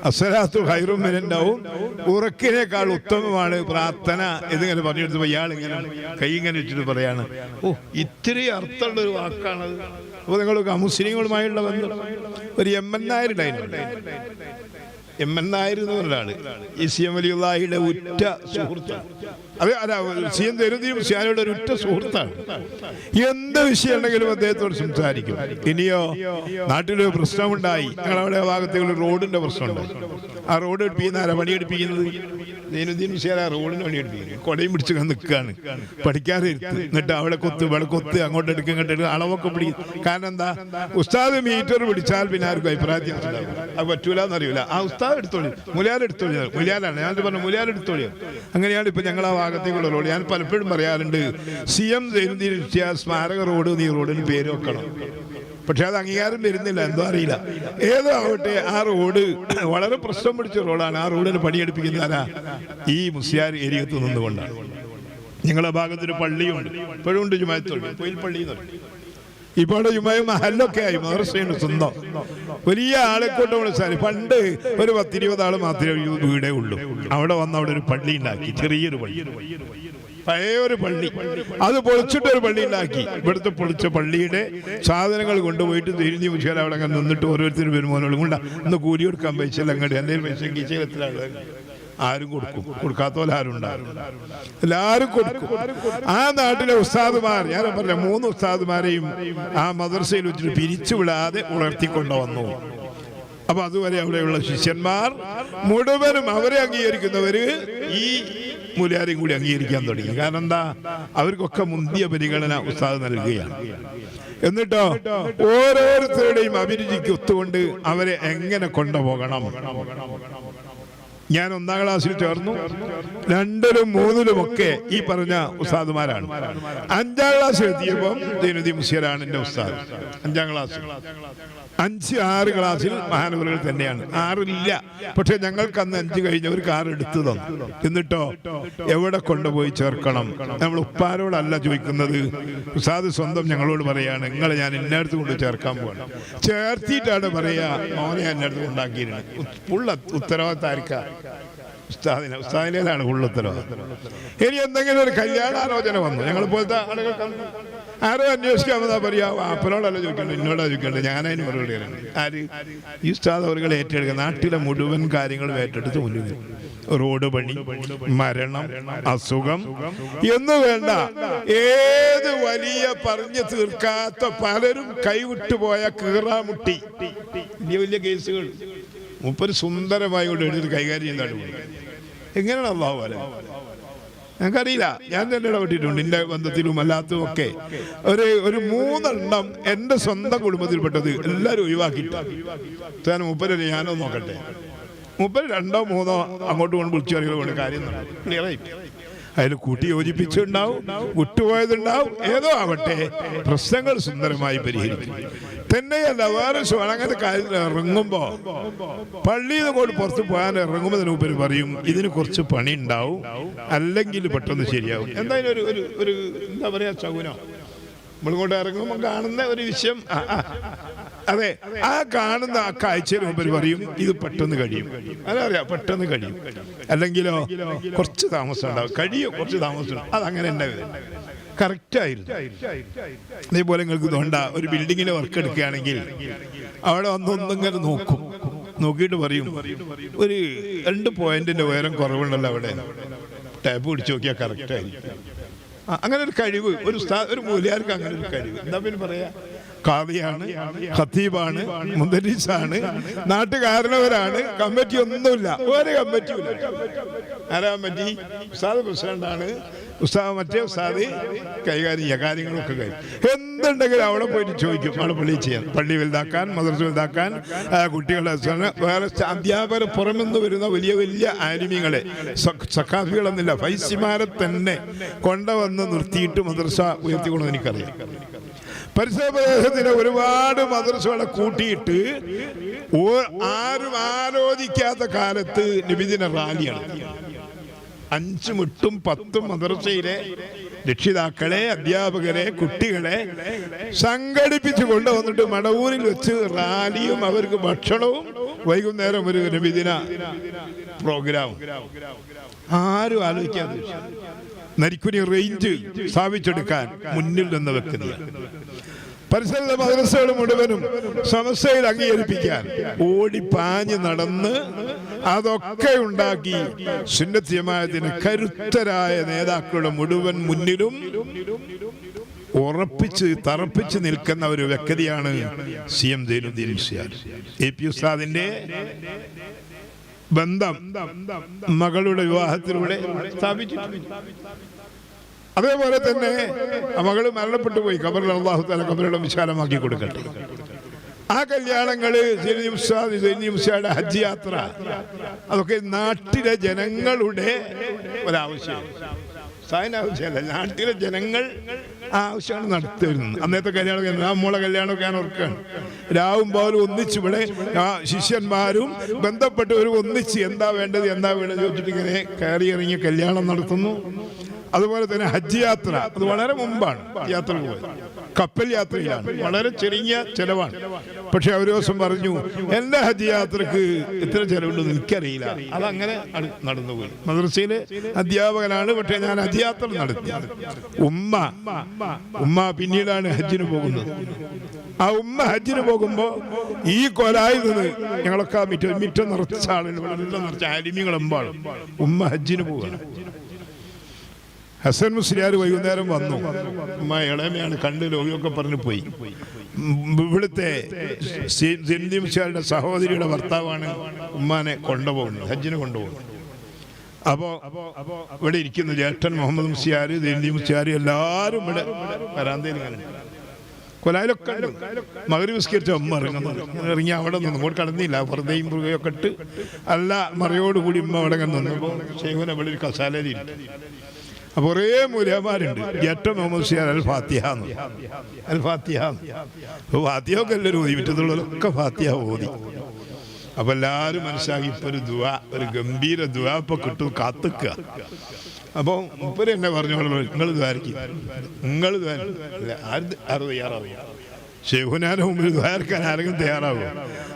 അസ്സലാത്തു ഖൈറും മിനന്നൗം, ഉറക്കിനേക്കാൾ ഉത്തമമാണ് പ്രാർത്ഥന എന്നിങ്ങനെ പറഞ്ഞു കൊടുത്തപ്പോ ഇയാൾ ഇങ്ങനെ കൈ ഇങ്ങനെ വെച്ചിട്ട് പറയാണ്, ഓ ഇത്രയും അർത്ഥമുള്ള ഒരു വാക്കാണത്. അപ്പൊ നിങ്ങൾക്ക് മുസ്ലിങ്ങളുമായുള്ള ബന്ധം. ഒരു MN നായർ ഉണ്ടായിരുന്നു. MN നായർ എന്ന് പറഞ്ഞാണ് CM വലിയുള്ളാഹിയുടെ ഉറ്റ സുഹൃത്താണ്. അതെ, അല്ല, CM ജനദീപ് സാറിയുടെ ഒരു ഉറ്റ സുഹൃത്താണ്. എന്ത് വിഷയം ഉണ്ടെങ്കിലും അദ്ദേഹത്തോട് സംസാരിക്കും. ഇനിയോ നാട്ടിലൊരു പ്രശ്നമുണ്ടായി, ഞങ്ങളവിടെ ഭാഗത്തേക്ക് റോഡിന്റെ പ്രശ്നമുണ്ടായി. ആ റോഡ് എടുപ്പിക്കുന്ന പണിയെടുപ്പിക്കുന്നത് ജനുദ്ദീൻ സാർ. ആ റോഡിന് പണിയെടുപ്പിക്കുന്നത് കൊടയും പിടിച്ച് നിൽക്കുകയാണ്, പഠിക്കാതിരുത്ത്. എന്നിട്ട് അവിടെ കൊത്ത് ഇവിടെ കൊത്ത്, അങ്ങോട്ട് എടുക്കുക ഇങ്ങോട്ട് എടുക്കുക, അളവൊക്കെ പിടിക്കും. കാരണം എന്താ, ഉസ്താദ് മീറ്റർ പിടിച്ചാൽ പിന്നെ ആർക്കും അഭിപ്രായം ഉണ്ടാവും. അത് പറ്റൂല എന്നറിയില്ല. ആ ഉസ്താദ് എടുത്തോളി, മുലിയാർ എടുത്തോളി, മുലിയാരാണ് ഞാൻ പറഞ്ഞു, മുലിയാർ എടുത്തോളി. അങ്ങനെയാണ് ഇപ്പൊ ഞങ്ങൾ ആ ഭാഗത്തേക്കുള്ള റോഡ്. ഞാൻ പലപ്പോഴും പറയാറുണ്ട്, CM ജനുദ്ദീൻ സ്മാരക റോഡ്, നീ റോഡിന് പേര് വെക്കണം. പക്ഷെ അത് അംഗീകാരം വരുന്നില്ല, എന്തോ അറിയില്ല. ഏതോ ആവട്ടെ, ആ റോഡ് വളരെ പ്രശ്നം പിടിച്ച റോഡാണ്. ആ റോഡിന് പണിയെടുപ്പിക്കുന്ന ആരാ? ഈ മുസ്ലിയാർ ഏരിയത്ത് നിന്നുകൊണ്ടാണ്. ഞങ്ങളുടെ ഭാഗത്തൊരു പള്ളിയുണ്ട്, ഇപ്പോഴും ഉണ്ട്, ജുമായത്തുണ്ട്, പൊയിൽ പള്ളി എന്ന് പറയും. ഇപ്പോൾ ജുമായും മഹല്ലൊക്കെ ആയി, മദ്രസയുണ്ട് സ്വന്തം. വലിയ ആളെ കൊണ്ട് വിളിച്ചാൽ പണ്ട് ഒരു 10-20 ആള് മാത്രമേ വീടേ ഉള്ളൂ. അവിടെ വന്ന് അവിടെ ഒരു പള്ളി ഉണ്ടാക്കി, ചെറിയൊരു പള്ളി, പഴയ ഒരു പള്ളി. അത് പൊളിച്ചിട്ടൊരു പള്ളി ഉണ്ടാക്കി. ഇവിടുത്തെ പൊളിച്ച പള്ളിയുടെ സാധനങ്ങൾ കൊണ്ടുപോയിട്ട് തിരിഞ്ഞ് മുഷാല അവിടെ അങ്ങനെ നിന്നിട്ട് ഓരോരുത്തരും വരുമാനോളും കൊണ്ട് ഇന്ന് കൂലി കൊടുക്കാൻ പൈസ അങ്ങോട്ട് എന്തെങ്കിലും പൈസ കീച്ചത്തിലാണ്. ആരും കൊടുക്കും, കൊടുക്കാത്ത പോലെ ആരും ഉണ്ടാകും, എല്ലാവരും കൊടുക്കും. ആ നാട്ടിലെ ഉസ്താദുമാർ, ഞാൻ പറഞ്ഞ 3 ഉസ്താദുമാരെയും ആ മദ്രസയിൽ വെച്ചിട്ട് പിരിച്ചുവിടാതെ ഉണർത്തിക്കൊണ്ടുവന്നു. അപ്പൊ അതുവരെ അവിടെയുള്ള ശിഷ്യന്മാർ മുഴുവനും അവരെ അംഗീകരിക്കുന്നവര് ഈ മൂല്യാരെയും കൂടി അംഗീകരിക്കാൻ തുടങ്ങി. കാരണം എന്താ, അവർക്കൊക്കെ മുന്തിയ പരിഗണന ഉസ്താദ് നൽകുകയാണ്. എന്നിട്ടോ ഓരോരുത്തരുടെയും അഭിരുചിക്ക് ഒത്തുകൊണ്ട് അവരെ എങ്ങനെ കൊണ്ടുപോകണം. ഞാൻ 1ാം ക്ലാസ്സിൽ ചേർന്നു. 2ലും 3ലും ഒക്കെ ഈ പറഞ്ഞ ഉസ്താദുമാരാണ്. 5ാം ക്ലാസ്സിൽ എത്തിയപ്പോൾ ജനുദ്ദീൻ മുസ്ലിയാരാണ് എൻ്റെ ഉസ്താദ്. 5ാം ക്ലാസ്സിൽ 5, 6 ക്ലാസ്സിൽ മഹാനവറുകൾ തന്നെയാണ്. 6ഇല്ല, പക്ഷെ ഞങ്ങൾക്ക് അന്ന് 5 കഴിഞ്ഞ ഒരു കാർ എടുത്തു തന്നു. എന്നിട്ടോ എവിടെ കൊണ്ടുപോയി ചേർക്കണം? നമ്മൾ ഉപ്പാരോടല്ല ചോദിക്കുന്നത്, ഉസ്താദ് സ്വന്തം ഞങ്ങളോട് പറയാണ്, നിങ്ങളെ ഞാൻ ഇന്നടുത്ത് കൊണ്ട് ചേർക്കാൻ പോകണം. ചേർത്തിട്ടാണ് പറയാ, മോനെ എന്നടുത്ത് കൊണ്ടാക്കിയിരുന്നു. ഉള്ള ഉത്തരവാദിത്തം ആർക്കാ? ഉസ്താദിൻ്റെതാണ് ഉള്ളുത്തരവാദിത്തം. ഇനി എന്തെങ്കിലും ഒരു കല്യാണാലോചന വന്നു, ഞങ്ങൾ പോലത്തെ ആളുകൾ ആരോ അന്വേഷിക്കാമെന്നാ പറയാ, അപ്പനോടല്ല ചോദിക്കേണ്ടത്, എന്നോടാ ചോദിക്കേണ്ടത്, ഞാനതിന് മറുപടി പറയുന്നത്. ആര്? ഈ ഉസ്താദ് അവരുകൾ ഏറ്റെടുക്കുക, നാട്ടിലെ മുഴുവൻ കാര്യങ്ങളും ഏറ്റെടുത്ത് മുന്നിൽ. റോഡ് പണി, മരണം, അസുഖം എന്ന് വേണ്ട ഏത് വലിയ പറഞ്ഞു തീർക്കാത്ത പലരും കൈവിട്ടുപോയ കീറാമുട്ടി വലിയ വലിയ കേസുകൾ മുപ്പര് സുന്ദരമായി കൊണ്ട് എടുത്ത് കൈകാര്യം ചെയ്യുന്നതാണ്. എങ്ങനെയാണ് അള്ളാഹു പോലെ ഞങ്ങൾക്കറിയില്ല. ഞാൻ തന്നെ ഇടപെട്ടിട്ടുണ്ട് എൻ്റെ ബന്ധത്തിലും അല്ലാത്തതും ഒക്കെ. ഒരു 3 എണ്ണം എൻ്റെ സ്വന്തം കുടുംബത്തിൽപ്പെട്ടത് എല്ലാവരും ഒഴിവാക്കിയിട്ട് മുപ്പര് ഞാനോ നോക്കട്ടെ, മുപ്പര് 2 3 അങ്ങോട്ട് കൊണ്ട് വിളിച്ചു അറിയുന്ന കാര്യം ക്ലിയറായിട്ട് അതിൽ കൂട്ടി യോജിപ്പിച്ചുണ്ടാവും, വിട്ടുപോയതുണ്ടാവും, ഏതോ ആവട്ടെ പ്രശ്നങ്ങൾ സുന്ദരമായി പരിഹരിക്കും. തന്നെയല്ല വേറെ അങ്ങനത്തെ കാര്യത്തിൽ ഇറങ്ങുമ്പോ പള്ളിയിൽ നിന്ന് കൊണ്ട് പുറത്ത് പോകാൻ ഇറങ്ങുമ്പോൾ മുമ്പ് പറയും ഇതിന് കുറച്ച് പണി ഉണ്ടാവും, അല്ലെങ്കിൽ പെട്ടെന്ന് ശരിയാവും. എന്തായാലും ഒരു എന്താ പറയാ ശകുനോ നമ്മളിങ്ങോട്ട് ഇറങ്ങുമ്പോൾ കാണുന്ന ഒരു വിഷയം. അതെ, ആ കാണുന്ന ആ കാഴ്ചയിൽ മുമ്പ് പറയും ഇത് പെട്ടെന്ന് കഴിയും, അതറിയാം പെട്ടെന്ന് കഴിയും, അല്ലെങ്കിലോ കുറച്ച് താമസം ഉണ്ടാവും, കഴിയോ കുറച്ച് താമസം. അതങ്ങനെ ഉണ്ടാവില്ല, കറക്റ്റായിരുന്നു. അതേപോലെ നിങ്ങൾക്ക് തോണ്ട ഒരു ബിൽഡിങ്ങിന് വർക്ക് എടുക്കുകയാണെങ്കിൽ അവിടെ ഒന്നിങ്ങനെ നോക്കിയിട്ട് പറയും ഒരു 2 പോയിന്റിന്റെ ഉയരം കുറവുണ്ടല്ലോ അവിടെ, ടാപ്പ് പിടിച്ച് നോക്കിയാൽ കറക്റ്റായിരിക്കും. അങ്ങനെ ഒരു കഴിവ് ഒരു മൂല്യാർക്ക് അങ്ങനെ ഒരു കഴിവ്. എന്താ പിന്നെ പറയാ, ഖാദിയാണ്, ഖത്തീബാണ്, മുദരിസാണ്, നാട്ടുകാരനവരാണ്, കമ്മിറ്റി ഒന്നുമില്ല, ഒരു കമ്മിറ്റിയില്ല. ആരാ കമ്മിറ്റി? ഉസ്താദ് പ്രസിഡന്റാണ്, മറ്റേ ഉസ്താദ് കൈകാര്യം ചെയ്യുക, കാര്യങ്ങളൊക്കെ കഴിയും. എന്തുണ്ടെങ്കിലും അവിടെ പോയിട്ട് ചോദിക്കും, അവിടെ പള്ളി ചെയ്യാൻ, പള്ളി വലുതാക്കാൻ, മദ്രസ വലുതാക്കാൻ, കുട്ടികളെ വേറെ അധ്യാപകർ പുറമെന്ന് വരുന്ന വലിയ വലിയ ആലിമീങ്ങളെ, സഖാഫികളെന്നില്ല, ഫൈസിമാരെ തന്നെ കൊണ്ടുവന്ന് നിർത്തിയിട്ട് മദ്രസ ഉയർത്തിക്കൊണ്ടെന്ന് എനിക്കറിയാം. പരിസര പ്രദേശത്തിന് ഒരുപാട് മദ്രസകളെ കൂട്ടിയിട്ട് ആരും ആലോചിക്കാത്ത കാലത്ത് നിബിദിന റാലിയാണ്. 5 8 10 മദ്രസയിലെ രക്ഷിതാക്കളെ, അധ്യാപകരെ, കുട്ടികളെ സംഘടിപ്പിച്ചു കൊണ്ടുവന്നിട്ട് മടവൂരിൽ വെച്ച് റാലിയും അവർക്ക് ഭക്ഷണവും വൈകുന്നേരം ഒരു നബിദിന പ്രോഗ്രാം. ആരും ആലോചിക്കാതെ നരിക്കുനി റേഞ്ച് സ്ഥാപിച്ചെടുക്കാൻ മുന്നിൽ നിന്ന് വെക്കുന്നതാണ്. പരിസരത്തെ മദ്രസകൾ മുഴുവനും സമസ്യയിൽ അംഗീകരിപ്പിക്കാൻ ഓടിപ്പാഞ്ഞ് നടന്ന് അതൊക്കെ ഉണ്ടാക്കി സുന്നത്ത് ജമാഅത്തിന് കരുത്തരായ നേതാക്കളുടെ മുഴുവൻ മുന്നിലും തറപ്പിച്ച് നിൽക്കുന്ന ഒരു വ്യക്തിയാണ് CM സൈനുദ്ദീൻ മുസ്ലിയാർ. AP ഉസ്താദിന്റെ ബന്ധം മകളുടെ വിവാഹത്തിലൂടെ സ്ഥാപിച്ചിട്ടുണ്ട്. അതേപോലെ തന്നെ മകള് മരണപ്പെട്ടു പോയി, ഖബറിൽ അല്ലാഹു തആല ഖബറിടം വിശാലമാക്കി കൊടുക്കട്ടെ. ആ കല്യാണങ്ങള് മുസ്ലിയാരുടെ ഹജ്ജ് യാത്ര, അതൊക്കെ നാട്ടിലെ ജനങ്ങളുടെ ഒരാവശ്യം, ആവശ്യമല്ല, നാട്ടിലെ ജനങ്ങൾ ആവശ്യമാണ് നടത്തിവരുന്നത്. അന്നത്തെ കല്യാണം മോളെ കല്യാണമൊക്കെ ഞാൻ ഓർക്കുകയാണ്. രാവും പകലും ഒന്നിച്ചിവിടെ ശിഷ്യന്മാരും ബന്ധപ്പെട്ടവരും ഒന്നിച്ച് എന്താ വേണ്ടത് ചോദിച്ചിട്ട് ഇങ്ങനെ കയറി ഇറങ്ങി കല്യാണം നടത്തുന്നു. അതുപോലെ തന്നെ ഹജ്ജ് യാത്ര, അത് വളരെ മുമ്പാണ് യാത്ര പോയത്, കപ്പൽ യാത്രയിലാണ്, വളരെ ചെറിയ ചെലവാണ്. പക്ഷെ ഒരു ദിവസം പറഞ്ഞു എല്ലാ ഹജ്ജ് യാത്രക്ക് എത്ര ചെലവുണ്ടെന്ന് എനിക്കറിയില്ല, അതങ്ങനെ നടന്നുപോയി. മദ്രസയിലെ അധ്യാപകനാണ്, പക്ഷെ ഞാൻ ഹജ്ജ് യാത്ര നടത്തി. ഉമ്മ പിന്നീടാണ് ഹജ്ജിന് പോകുന്നത്. ആ ഉമ്മ ഹജ്ജിന് പോകുമ്പോ ഈ കൊലായിൽ നിന്ന് ഞങ്ങളൊക്കെ മിറ്റം നിറച്ച ആളുകൾ, വെള്ളം നിറച്ച ആലിമ്യങ്ങളെമ്പാടും ഉമ്മ ഹജ്ജിന് പോവുകയാണ്. ഹസൻ മുസ്ലിയാർ വൈകുന്നേരം വന്നു. ഉമ്മ ഇളമയാണ്, കണ്ട് ലോകിയൊക്കെ പറഞ്ഞു പോയി. ഇവിടുത്തെ സൈനുദ്ദീൻ മുസ്ലിയാരുടെ സഹോദരിയുടെ ഭർത്താവാണ് ഉമ്മാനെ കൊണ്ടുപോകുന്നത്, ഹജ്ജിന് കൊണ്ടുപോകുന്നത്. അപ്പോ ഇവിടെ ഇരിക്കുന്ന ജ്യേഷ്ഠൻ മുഹമ്മദ് മുസ്ലിയാർ, സൈനുദ്ദീൻ മുസ്ലിയാർ എല്ലാവരും ഇവിടെ വരാന്തയിൽ കൊലായിലൊക്കെ മഗ്‌രിബ് നിസ്കരിച്ച ഉമ്മ ഇറങ്ങി അവിടെ നിന്ന് ഇങ്ങോട്ട് കടന്നില്ല, വെറുതെയും മൃഗയൊക്കെ ഇട്ട് അല്ല മറയോടുകൂടി ഉമ്മ അവിടെ നിന്നപ്പോൾ ശൈഖുന ഇവിടെ ഒരു കസാലയിലിരുന്നു. അപ്പൊ കുറേ മൂല്യന്മാരുണ്ട്. ജ്യേഷ്ഠൻ മുഹമ്മദ് മുസ്ലിയാർ അൽ ഫാത്തിഹ ഫാത്തിഹൊക്കെ എല്ലാവരും ഓതി, മറ്റുള്ളവരൊക്കെ ഫാത്തിഹ ഓതി. അപ്പൊ എല്ലാവരും മനസ്സിലാക്കി ഇപ്പൊ ഒരു ഗംഭീര ദുആ ഇപ്പൊ കിട്ടും, കാത്തുക്കുക. അപ്പൊ മുപ്പര് എന്നെ പറഞ്ഞോളൂ, നിങ്ങൾ ദ്വാരക്കും, നിങ്ങൾ തയ്യാറാവുക. ശൈഖുനാന്റെ മുമ്പിൽ ദ്വാരക്കാൻ ആരെങ്കിലും തയ്യാറാവും?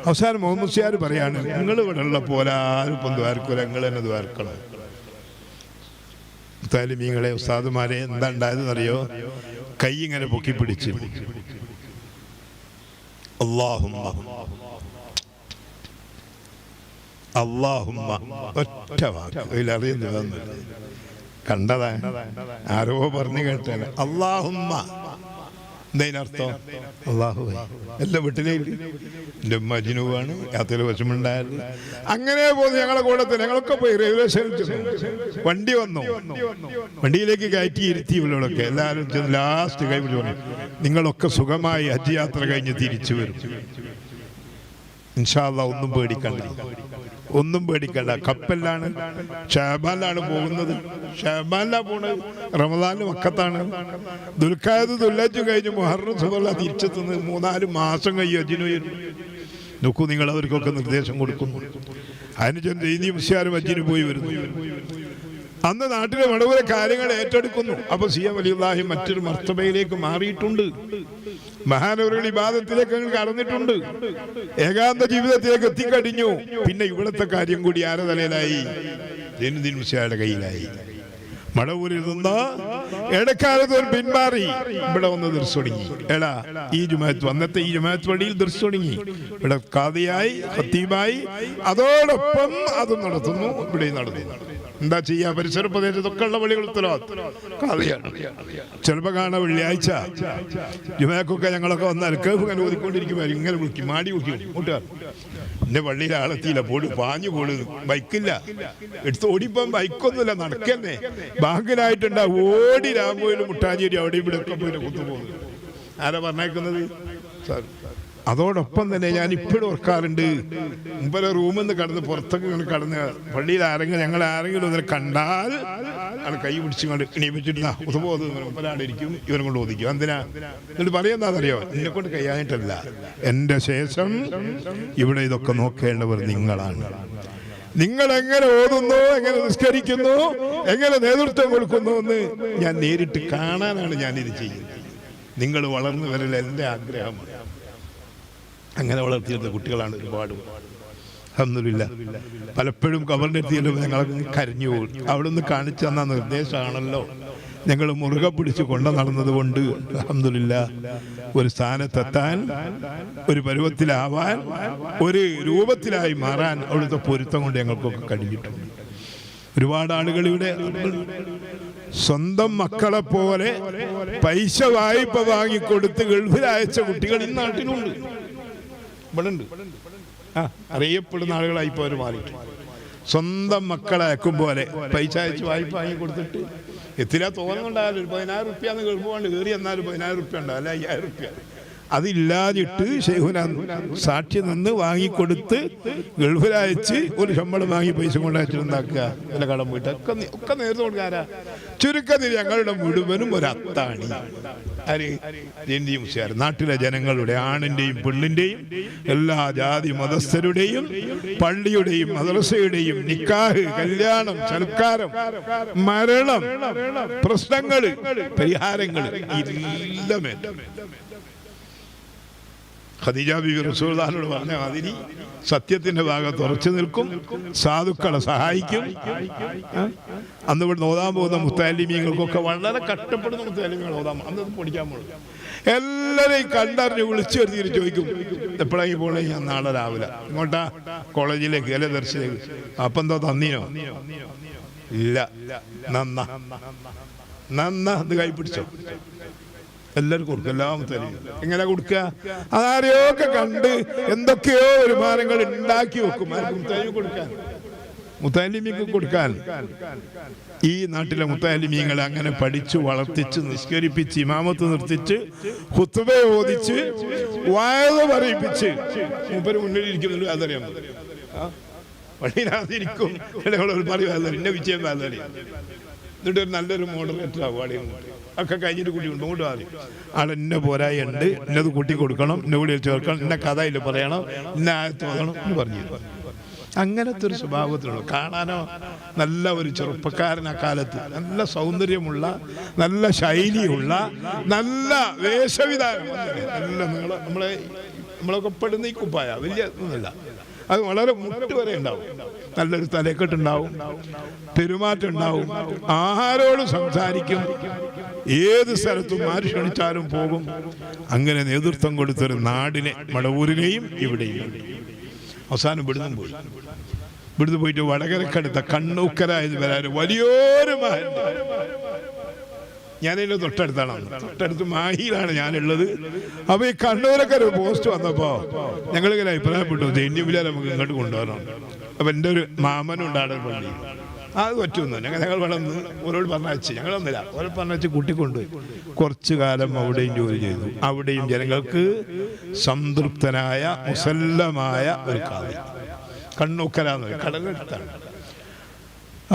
അവസാനം മുഹമ്മദ് മുസ്ലിയാർ പറയാണ്, നിങ്ങൾ ഇവിടെ ഉള്ള പോലെ ആരും ഇപ്പം ദ്വാരക്കൂല, നിങ്ങൾ തന്നെ ദ്വാരക്കണം. മുത്താലിമീങ്ങളെ, ഉസ്താദുമാരെ, എന്താ ഉണ്ടായതെന്നറിയോ? കൈ ഇങ്ങനെ പൊക്കി പിടിച്ച് അല്ലാഹുമ്മ അല്ലാഹുമ്മ ഒറ്റ വാക്ക് അതിലറിയുന്നു. കണ്ടതാ, ആരോ പറഞ്ഞു കേട്ടാണ് അല്ലാഹുമ്മ. എന്തതിനർത്ഥം? അല്ലാഹു. എല്ലാ വീട്ടിലേക്ക് എൻ്റെ ഉമ്മ അജിനുവാണ്, യാത്രയിൽ വിഷമുണ്ടായത്. അങ്ങനെ പോകുന്നു ഞങ്ങളെ കൂടത്തിൽ. ഞങ്ങളൊക്കെ പോയി റെയിൽവേ സ്റ്റേഷനിൽ വണ്ടി വന്നു, വണ്ടിയിലേക്ക് കയറ്റി ഇരുത്തി. ഇവരോടൊക്കെ എല്ലാവരും ചെന്ന് ലാസ്റ്റ് കൈ പിടിച്ചു പറഞ്ഞു, നിങ്ങളൊക്കെ സുഖമായി ഹജ്ജ് യാത്ര കഴിഞ്ഞ് തിരിച്ചു വരും ഇൻഷാ അല്ലാഹ്. ഒന്നും പേടിക്കണ്ട, ഒന്നും പേടിക്കണ്ട. കപ്പലിലാണ്, ഷാബാനിലാണ് പോകുന്നത്. ഷാബാനിലാണ് പോണത്, റമദാനിൽ മക്കത്താണ്. ദുൽഖഅദ് ദുൽഹജ്ജ് കഴിഞ്ഞ് മുഹറം സുബല്ല തിരിച്ചെത്തുന്നത് 3-4 മാസം കഴിയും ഹജ്ജിന് വരും. നോക്കൂ, നിങ്ങൾ അവർക്കൊക്കെ നിർദ്ദേശം കൊടുക്കുന്നു. അതിന് ചെന്ന് മുസ്ലിയാരും ഹജ്ജിന് പോയി വരുന്നു. അന്ന് നാട്ടിലെ മടവൂരെ കാര്യങ്ങൾ ഏറ്റെടുക്കുന്നു. അപ്പൊ സിയം വലിയുള്ളാഹി മറ്റൊരു മർത്തബയിലേക്ക് മാറിയിട്ടുണ്ട്. മഹാനവരുടെ ഇബാദത്തിലേക്ക് കടന്നിട്ടുണ്ട്. ഏകാന്ത ജീവിതത്തിലേക്ക് എത്തിക്കഴിഞ്ഞു. പിന്നെ ഇവിടുത്തെ കാര്യം കൂടി ആരുടെ തലയിലായി? ജൈനുദ്ദീൻ മുസ്ലിയാരുടെ കയ്യിലായി. മടവൂരിൽ നിന്ന് ഇടക്കാലത്ത് ഒരു പിന്മാറി ഇവിടെ വന്ന് ദർസ് തുടങ്ങി. എടാ, ഈ ജുമാഅത്ത് അന്നത്തെ ഈ ജുമാഅത്ത് പള്ളിയിൽ ദർസ് തുടങ്ങി. ഇവിടെ ഖാദിയായി, ഖത്തീബായി, അതോടൊപ്പം അതും നടത്തുന്നു, ഇവിടെ നടത്തുന്നു. എന്താ ചെയ്യാ? പരിസര പ്രദേശത്തൊക്കെ ഉള്ള പള്ളികൾ ഖാദിയാണ്. ചിലപ്പോ കാണാൻ വെള്ളിയാഴ്ച ജുമാക്കൊക്കെ ഞങ്ങളൊക്കെ വന്നാൽ കേഫ് ഇങ്ങനെ ഓതിക്കൊണ്ടിരിക്കുമ്പോൾ ഇങ്ങനെ വിളിക്കും, മാടി വിളിക്കും. കൂട്ടുകാർ, എന്റെ പള്ളിയിൽ ആളെത്തിയില്ല, പോടി പാഞ്ഞു പോള്, ബൈക്കില്ല, എടുത്ത് ഓടിപ്പം ബൈക്കൊന്നുമില്ല, നടക്കന്നെ. ബാങ്കിലായിട്ടുണ്ടാ ഓടി രാമോയിലും മുട്ടാഞ്ചേരി അവിടെ ഇവിടെ ഒക്കെ പോയി കുത്തുപോകുന്നു. ആരാ പറഞ്ഞേക്കുന്നത്? അതോടൊപ്പം തന്നെ ഞാൻ ഇപ്പോഴും ഓർക്കാറുണ്ട്, മുമ്പേ റൂമിൽ നിന്ന് കടന്ന് പുറത്തൊക്കെ ഇങ്ങനെ കടന്ന് പള്ളിയിൽ ഞങ്ങൾ ആരെങ്കിലും ഒന്നിനെ കണ്ടാൽ ആണ് കൈ പിടിച്ചുകൊണ്ട് എണീപ്പിച്ചിട്ട് മുമ്പരാടിരിക്കും, ഇവരെ കൊണ്ട് ഓദിക്കും. എന്തിനാ? എന്നിട്ട് പറയുന്നറിയോ? എന്നെ കൊണ്ട് കഴിയാനിട്ടല്ല, എൻ്റെ ശേഷം ഇവിടെ ഇതൊക്കെ നോക്കേണ്ടവർ നിങ്ങളാണ്. നിങ്ങൾ എങ്ങനെ ഓതുന്നു, എങ്ങനെ നിസ്കരിക്കുന്നു, എങ്ങനെ നേതൃത്വം കൊടുക്കുന്നു എന്ന് ഞാൻ നേരിട്ട് കാണാനാണ് ഞാനിത് ചെയ്യുന്നത്. നിങ്ങൾ വളർന്നു വരൽ എൻ്റെ ആഗ്രഹമാണ്. അങ്ങനെ വളർത്തിയിരുന്ന കുട്ടികളാണ് ഒരുപാട്. അൽഹംദുലില്ലാ. പലപ്പോഴും കബറിൻ്റെ എത്തിയാലും ഞങ്ങളൊക്കെ കരഞ്ഞു പോകും. അവിടെ നിന്ന് കാണിച്ചു തന്ന നിർദ്ദേശമാണല്ലോ ഞങ്ങൾ മുറുകെ പിടിച്ച് കൊണ്ടു നടന്നത് കൊണ്ട് അൽഹംദുലില്ലാ ഒരു സ്ഥാനത്തെത്താൻ, ഒരു പരുവത്തിലാവാൻ, ഒരു രൂപത്തിലായി മാറാൻ അവിടുത്തെ പൊരുത്തം കൊണ്ട് ഞങ്ങൾക്കൊക്കെ കഴിഞ്ഞിട്ടുണ്ട്. ഒരുപാട് ആളുകൾ ഇവിടെ സ്വന്തം മക്കളെ പോലെ പൈസ വായ്പ വാങ്ങിക്കൊടുത്ത് ഗൾഫിൽ അയച്ച കുട്ടികൾ ഈ നാട്ടിലുണ്ട്, ഇവിടെ ഉണ്ട്. അറിയപ്പെടുന്ന ആളുകളായിപ്പോ അവർ മാറിയിട്ടുണ്ട്. സ്വന്തം മക്കളെ അയക്കും പോലെ പൈസ അയച്ച് വായ്പ വാങ്ങി കൊടുത്തിട്ട് എത്തില്ല തോന്നുന്നുണ്ടായാലും ഒരു 10,000 റുപ്യ ഗൾഫ് കൊണ്ട് കയറി എന്നാലും 10,000 റുപ്യ ഉണ്ടാവും, അല്ല 5,000 റുപ്യ. അതില്ലാതിട്ട് ശൈഖുന സാക്ഷി നിന്ന് വാങ്ങിക്കൊടുത്ത് ഗൾഫിലയച്ച് ഒരു ശമ്പളം വാങ്ങി പൈസ കൊണ്ടയച്ചിട്ടുണ്ടാക്കുക, വില കടം പോയിട്ട് ഒക്കെ നേരത്തെ കൊടുക്കാരാ. ചുരുക്കത്തിൽ ഞങ്ങളുടെ മുഴുവനും ഒരു അത്താണി. ആര്? ജൈനുദ്ദീൻ മുസ്ലിയാർ. നാട്ടിലെ ജനങ്ങളുടെ, ആണിന്റെയും പെണ്ണിന്റെയും എല്ലാ ജാതി മതസ്ഥരുടെയും പള്ളിയുടെയും മദ്രസയുടെയും നിക്കാഹ്, കല്യാണം, സൽക്കാരം, മരണം, പ്രശ്നങ്ങള്, പരിഹാരങ്ങൾ എല്ലാം ഖദീജ ബീവി റസൂലുള്ളാഹിനോട് പറഞ്ഞ മാതിരി സത്യത്തിന്റെ ഭാഗത്ത് ഉറച്ചു നിൽക്കും, സാധുക്കളെ സഹായിക്കും. അന്ന് ഇവിടെ ഓതാൻ പോകുന്ന മുത്തഅല്ലിമീങ്ങൾക്കൊക്കെ വളരെ കഷ്ടപ്പെടുന്ന മുത്തഅല്ലിമീങ്ങൾ ഓതാൻ അന്ന് പഠിക്കാൻ പോകും. എല്ലാവരെയും കണ്ടറിഞ്ഞ് വിളിച്ചു വരുത്തി ചോദിക്കും, എപ്പോഴായി പോണേ? ഞാൻ നാളെ രാവിലെ. ഇങ്ങോട്ടാ? കോളേജിലേക്ക്, അല്ലെ ദർശനേക്ക്. അപ്പം എന്തോ തന്നീനോ? ഇല്ല. നന്ന അത് കൈ പിടിച്ചോ? എല്ലാവർക്കും കൊടുക്കും, എല്ലാമത്തേലും. എങ്ങനെ കൊടുക്കുക? അതാരെയൊക്കെ കണ്ട് എന്തൊക്കെയോ വരുമാനങ്ങൾ ഉണ്ടാക്കി വെക്കും. കൊടുക്കാൻ, മുത്തഅല്ലിമീങ്ങൾക്ക് കൊടുക്കാൻ. ഈ നാട്ടിലെ മുത്തഅല്ലിമീങ്ങളെ അങ്ങനെ പഠിച്ചു വളർത്തിച്ച് നിസ്കരിപ്പിച്ച് ഇമാമത്ത് നിർത്തിച്ച് ഖുത്ബ ഓദിച്ച് വഅദ് പറയിപ്പിച്ച് മൂപ്പര് മുന്നിലിരിക്കുന്നുണ്ട്. അതറിയാം, വഴിയിലാതിരിക്കും. ഇന്ന വിജയം വേദന. എന്നിട്ട് ഒരു നല്ലൊരു മോഡറേറ്റർ ആവും. ഒക്കെ കഴിഞ്ഞിട്ട് കൂട്ടി കൊണ്ടുകൊണ്ട് ആദ്യം ആളെന്നെ പോരായി ഉണ്ട്, ഇന്നത് കൂട്ടി കൊടുക്കണം, ഇന്ന കൂടി ചേർക്കണം, ഇന്ന കഥയിൽ പറയണം, ഇന്ന ആയത്ത് ഓതണം എന്ന് പറഞ്ഞു. അങ്ങനത്തെ ഒരു സ്വഭാവത്തിലുള്ള കാണാനോ നല്ല ഒരു ചെറുപ്പക്കാരൻ, ആ കാലത്ത് നല്ല സൗന്ദര്യമുള്ള, നല്ല ശൈലിയുള്ള, നല്ല വേഷവിധാനം, നല്ല നമ്മളൊക്കെ പെടുന്ന ഈ കുപ്പായ വലിയ ഒന്നുമില്ല, അത് വളരെ മുട്ട് വരെ ഉണ്ടാവും, നല്ലൊരു തലക്കെട്ടുണ്ടാവും, പെരുമാറ്റം ഉണ്ടാവും, ആരോടും സംസാരിക്കും, ഏത് സ്ഥലത്തും ആര് ക്ഷണിച്ചാലും പോകും. അങ്ങനെ നേതൃത്വം കൊടുത്തൊരു നാടിനെ, മടവൂരിനെയും ഇവിടെയും. അവസാനം ഇവിടുന്ന് പോയിട്ട് വടകരക്കടുത്ത കണ്ണൂക്കരായത് വരാൻ വലിയൊരു മഹൽ. ഞാനതിൻ്റെ തൊട്ടടുത്ത് മാഹിയിലാണ് ഞാനുള്ളത്. അപ്പോൾ ഈ കണ്ണൂരൊക്കെ ഒരു പോസ്റ്റ് വന്നപ്പോൾ ഞങ്ങളിങ്ങനെ അഭിപ്രായപ്പെട്ടു, ദൈന്യമില്ല നമുക്ക് ഇങ്ങോട്ട് കൊണ്ടുവരണം. അപ്പം എൻ്റെ ഒരു മാമനുണ്ടാണ് പള്ളി, അത് പറ്റുമെന്നു. ഞങ്ങൾ വളർന്ന് ഓരോട് പറഞ്ഞയച്ച്, ഞങ്ങളൊന്നില്ല, ഓരോ പറഞ്ഞയച്ച് കൂട്ടിക്കൊണ്ടുപോയി. കുറച്ചു കാലം അവിടെയും ജോലി ചെയ്തു. അവിടെയും ജനങ്ങൾക്ക് സംതൃപ്തനായ മുസല്ലമായ ഒരു കാലം. കണ്ണൂക്കരാന്ന് കടലെടുത്താണ്.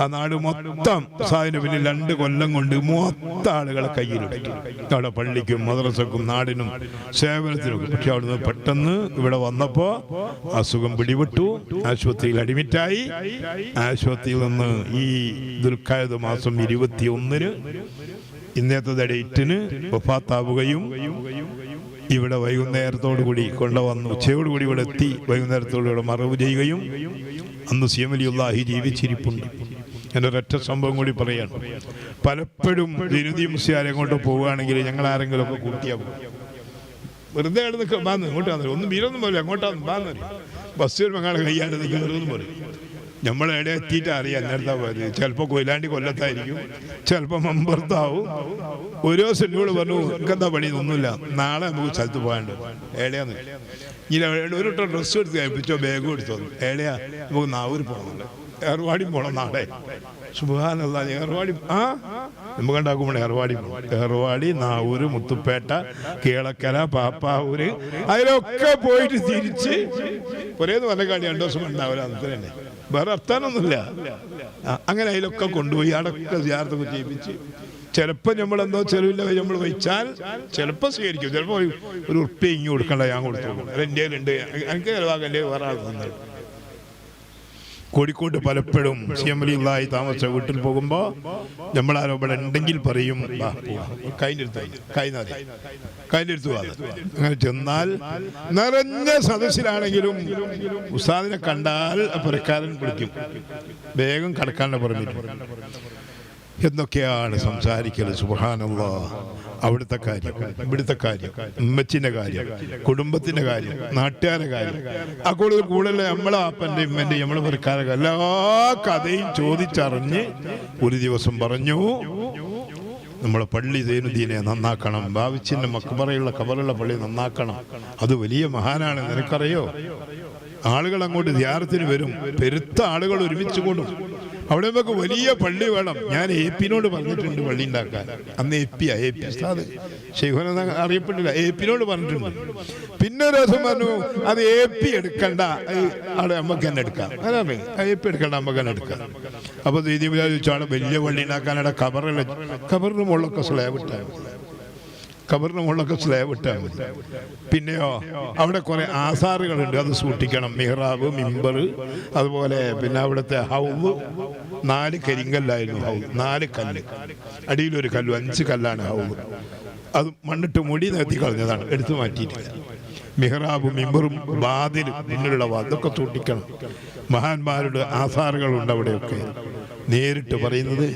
ആ നാട് മൊത്തം സാഹിന് പിന്നിൽ 2 കൊല്ലം കൊണ്ട് മൊത്തം ആളുകളെ കയ്യിലെടുത്തു. അവിടെ പള്ളിക്കും മദ്രസക്കും നാടിനും സേവനത്തിനും. പക്ഷെ അവിടുന്ന് പെട്ടെന്ന് ഇവിടെ വന്നപ്പോൾ അസുഖം പിടിപെട്ടു, ആശുപത്രിയിൽ അഡ്മിറ്റായി. ആശുപത്രിയിൽ നിന്ന് ഈ ദുൽഖഅദ് മാസം 21-ന് ഇന്നത്തെ ഡേറ്റിന് വഫാത്താവുകയും ഇവിടെ വൈകുന്നേരത്തോടുകൂടി കൊണ്ടുവന്നു, ഉച്ചയോടുകൂടി ഇവിടെ എത്തി, വൈകുന്നേരത്തോടുകൂടി ഇവിടെ മറവ് ചെയ്യുകയും അന്ന് സിയമലിയുള്ളാഹി ജീവിച്ചിരിപ്പുണ്ട്. എൻ്റെ ഒരൊറ്റ സംഭവം കൂടി പറയാണ്. പലപ്പോഴും ദിനുദി മുസ്ലിയാരെ കൊണ്ട് പോവുകയാണെങ്കിൽ ഞങ്ങൾ ആരെങ്കിലും ഒക്കെ കൂട്ടിയാൽ വെറുതെ അവിടെ നിൽക്കുക, ബാന്ന് ഇങ്ങോട്ട് വന്നു, ഒന്നും വീരൊന്നും പോലെ അങ്ങോട്ടാന്ന് ബാന്ന് ബസ് വരുമ്പോൾ ഞങ്ങളെ കയ്യാണ്ട് നിൽക്കുന്നതെന്ന് പറയും. നമ്മളെവിടെ എത്തിയിട്ട് അറിയാം നേരത്തെ പോയത്. ചിലപ്പോൾ കൊയിലാണ്ടി കൊല്ലത്തായിരിക്കും, ചിലപ്പോൾ മമ്പർത്താവും. ഓരോ സെന്നോട് പറഞ്ഞു, എനിക്കെന്താ പണി, ഒന്നുമില്ല, നാളെ നമുക്ക് സ്ഥലത്ത് പോകാണ്ട്. എവിടെയാന്ന് ഇനി ഒരു ഡ്രസ്സ് എടുത്ത് കഴിപ്പിച്ചോ, ബാഗും എടുത്തോ, എവിടെയാ നമുക്ക് നാവൂർ പോകണമല്ലോ, ഏർവാടി പോകണം നാളെ. സുബ്ഹാനല്ലാ, ഏർവാടി നമുക്ക് ഉണ്ടാക്കുമ്പോൾ ഏർവാടി, നാവൂര്, മുത്തുപ്പേട്ട, കീളക്കര, പാപ്പാവൂര്, അതിലൊക്കെ പോയിട്ട് തിരിച്ച് ഒരേന്ന് പറഞ്ഞ കാടി 2 ദിവസം ഉണ്ടാവില്ല. അന്നത്തെ തന്നെ വേറെ അർത്ഥാനൊന്നുമില്ല. അങ്ങനെ അതിലൊക്കെ കൊണ്ടുപോയി അടക്ക സിയാറത്തൊക്കെ ചെയ്യിപ്പിച്ച് ചിലപ്പോൾ നമ്മളെന്തോ ചെലവില്ല നമ്മൾ വെച്ചാൽ ചിലപ്പോൾ സ്വീകരിക്കും, ചിലപ്പോൾ ഒരു ഉറുപ്പ്യ ഇങ്ങ് കൊടുക്കണ്ട, ഞാൻ കൊടുത്തു. എൻ്റെ ഉണ്ട്, എനിക്ക് ചിലവാക്കൻ്റെ വേറെ ആൾ തന്നത്. കോഴിക്കോട് പലപ്പോഴും സിയമലിയുള്ളായി താമസിച്ച വീട്ടിൽ പോകുമ്പോൾ നമ്മളാരോ ഇവിടെ ഉണ്ടെങ്കിൽ പറയും, കൈനെടുത്തു പോകാതെ. അങ്ങനെ ചെന്നാൽ നിറഞ്ഞ സദസ്സിലാണെങ്കിലും ഉസ്താദിനെ കണ്ടാൽ പുരക്കാരൻ വിളിക്കും, വേഗം കടക്കാണ്ട് പറഞ്ഞിട്ട് എന്തൊക്കെയാണ് സംസാരിക്കല്. സുബ്ഹാനല്ലാഹ്. അവിടുത്തെ കാര്യം, ഇവിടുത്തെ കാര്യം, ഉമ്മച്ചിൻ്റെ കാര്യം, കുടുംബത്തിൻ്റെ കാര്യം, നാട്ടുകാരുടെ കാര്യം, ആ കൂടുതൽ നമ്മളെ അപ്പൻ്റെ ഉമ്മൻ്റെയും നമ്മളെ പുരക്കാരൊക്കെ എല്ലാ കഥയും ചോദിച്ചറിഞ്ഞ് ഒരു ദിവസം പറഞ്ഞു, നമ്മളെ പള്ളി സൈനുദ്ദീനെ നന്നാക്കണം, ബാവിച്ചിൻ്റെ മക്ബറയുള്ള കബറുള്ള പള്ളി നന്നാക്കണം. അത് വലിയ മഹാനാണ്, നിനക്കറിയോ? ആളുകൾ അങ്ങോട്ട് സിയാറത്തിന് വരും, പെരുത്ത ആളുകൾ ഒരുമിച്ച് കൂടും. അവിടെ നമുക്ക് വലിയ പള്ളി വേണം. ഞാൻ AP-നോട് പറഞ്ഞിട്ടുണ്ട് പള്ളി ഉണ്ടാക്കാൻ. അന്ന് AP ഉസ്താദ് ശൈഖുന അറിയപ്പെട്ടില്ല, AP-നോട് പറഞ്ഞിട്ടുണ്ട്. പിന്നെ ഒരു ദിവസം പറഞ്ഞു, അത് AP എടുക്കണ്ട, അവിടെ നമുക്ക് തന്നെ എടുക്കാം. അതാണ് AP എടുക്കണ്ട, നമുക്ക് തന്നെ എടുക്കാം. അപ്പോൾ ദീദിമില്ല ചോദിച്ചു, അവിടെ വലിയ പള്ളി ഉണ്ടാക്കാനവിടെ കബറിന് മുകളിലൊക്കെ സ്ലാബ് ഇട്ടാൽ മതി. പിന്നെയോ അവിടെ കുറെ ആസാറുകളുണ്ട്, അത് സൂക്ഷിക്കണം. മിഹ്റാബ്, മിമ്പർ, അതുപോലെ പിന്നെ അവിടുത്തെ ഹൗദ് 4 കരിങ്കല്ലായിരുന്നു. ഹൗദ് 4 കല്ല്, അടിയിലൊരു കല്ല്, 5 കല്ലാണ് ഹൗദ്. അത് മണ്ണിട്ട് മുടി നിർത്തി കളഞ്ഞതാണ്, എടുത്തു മാറ്റിയിട്ടില്ല. മിഹ്റാബും മിമ്പറും വാതിലും പിന്നിലുള്ള വാതിലൊക്കെ സൂക്ഷിക്കണം. മഹാന്മാരുടെ ആസാറുകളുണ്ട് അവിടെയൊക്കെ. നേരിട്ട് പറയുന്നത്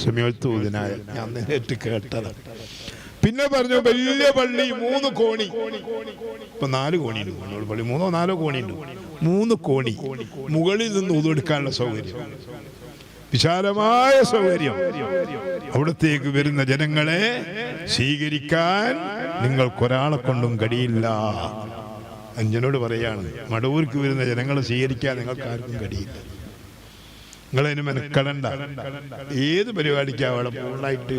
സമയത്തുനായ ഞാൻ നേരിട്ട് കേട്ടതാണ്. പിന്നെ പറഞ്ഞു, വലിയ പള്ളി 3 കോണി, ഇപ്പൊ 4 കോണിയുണ്ട് പള്ളി, 3 or 4 കോണിയുണ്ട്. 3 കോണി, മുകളിൽ നിന്ന് ഉതെടുക്കാനുള്ള സൗകര്യം, വിശാലമായ സൗകര്യം. അവിടത്തേക്ക് വരുന്ന ജനങ്ങളെ സ്വീകരിക്കാൻ നിങ്ങൾക്കൊരാളെ കൊണ്ടും കഴിയില്ല. അഞ്ചനോട് പറയാണ്, മടവൂർക്ക് വരുന്ന ജനങ്ങളെ സ്വീകരിക്കാൻ നിങ്ങൾക്ക് ആർക്കും കഴിയില്ല. നിങ്ങളതിന് മെനക്കെടണ്ട. ഏത് പരിപാടിക്കാ അവിടെ പൂർണ്ണമായിട്ട്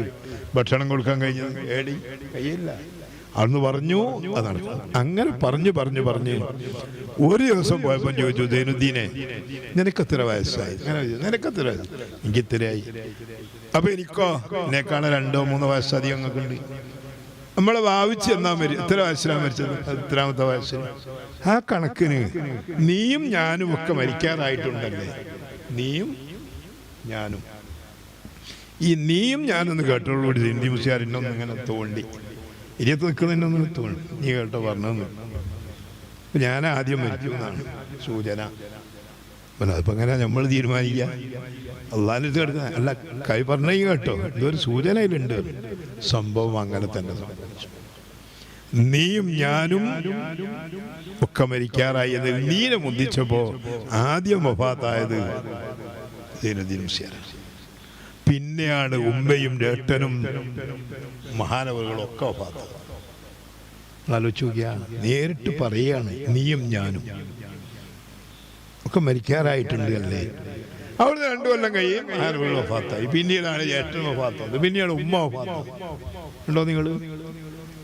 ഭക്ഷണം കൊടുക്കാൻ കഴിഞ്ഞത് കഴിയില്ല. അന്ന് പറഞ്ഞു, അത് നടക്കും. അങ്ങനെ പറഞ്ഞ് ഒരു ദിവസം പോയപ്പോൾ ചോദിച്ചു, സൈനുദ്ദീനെ നിനക്കെത്ര വയസ്സായി? അങ്ങനെ നിനക്കെത്ര വയസ്സ്? എനിക്ക് ഇത്രയായി. അപ്പൊ എനിക്കോ എന്നെക്കാണ് 2 or 3 വയസ്സധികം നിങ്ങൾക്കുണ്ട്. നമ്മളെ ഭാവിച്ച് എന്നാ എത്ര വയസ്സിലാണ് മരിച്ചത്? എത്രാമത്തെ വയസ്സിൽ? ആ കണക്കിന് നീയും ഞാനും ഒക്കെ മരിക്കാറായിട്ടുണ്ടല്ലേ? നീയും ഞാനും. ഈ നീയും ഞാനൊന്ന് കേട്ടോടുകൂടി ഹിന്ദി മുസ്ലിയാരിനൊന്നും ഇങ്ങനെ തോണ്ടി ഇരിയത്ത് നിൽക്കുന്നതിനൊന്നും തോണ്ടി. നീ കേട്ടോ പറഞ്ഞൊന്നും. ഞാൻ ആദ്യം മരിക്കും എന്നാണ് സൂചന. അതിപ്പോൾ അങ്ങനെ നമ്മൾ തീരുമാനിക്കുക? അള്ളാഹിൻ്റെ അടുത്ത് കിടക്കുന്ന അല്ല, കൈ പറഞ്ഞ കേട്ടോ, ഇതൊരു സൂചന ഇതിലുണ്ട്. സംഭവം അങ്ങനെ തന്നെ സംഭവിച്ചു. നീയും ഞാനും ഒക്കെ മരിക്കാറായി. അതിൽ നീനെ മുന്തിച്ചപ്പോൾ ആദ്യം വഫാത്തായത് സൈനുദ്ദീൻ മുസ്ലിയാർ. പിന്നെയാണ് ഉമ്മയും ഏട്ടനും മഹാനവറുകളും ഒക്കെ വഫാത്തായത്. ആലോചിച്ച് നോക്കിയാ, നേരിട്ട് പറയുകയാണ് നീയും ഞാനും ഒക്കെ മരിക്കാറായിട്ടുണ്ട് അല്ലേ? അവിടുന്ന് 2 കൊല്ലം കഴിയും മഹാനവറുകൾ വഫാത്തായി. പിന്നീടാണ് ഏട്ടൻ വഫാത്തായത്. പിന്നീട് ഉമ്മ വഫാത്തായത്. ഉണ്ടോ നിങ്ങൾ?